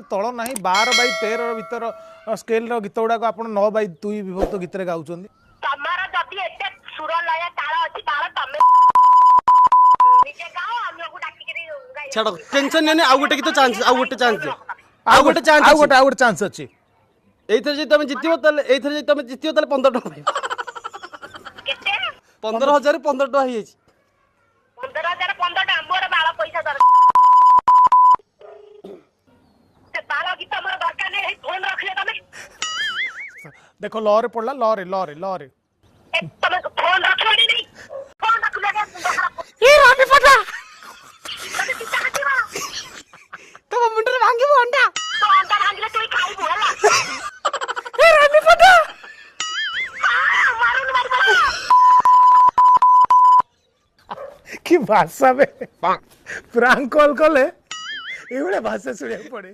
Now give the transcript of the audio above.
तल ना 12/13 भीतर स्केल गीत गुड़ाक आप 9/2 विभक्त गीत गाँव तमरा जदी एते सुर लय ताल अछि ताल तमे निजे गाओ हम लोग डाकी के गाई छाड़ टेंशन नहीं आउ गोटे गीत चांस आउ गोटे चांस दियो आउ गोटे चांस अच्छी एथर जे तुम जितियो तले एथर जे तुम जितियो तले 15 टका केते 15,000 15 टका हे 15,000 15 मोर बाला पैसा दर से ताल गीत मोर दरकार नहीं फोन रखले तमे देखो लॉ रे पड़ला लॉ रे तमे फोन रखले नहीं फोन रखले ए रानी फटा तमे चिंता हटिवा तो मुंडर भांगी अंडा तो अंडा भांगले तू खाई बोला ए रानी फटा मारून मार कि भाषा में प्रांक कॉल कले ये भाषा सुनिया पड़े।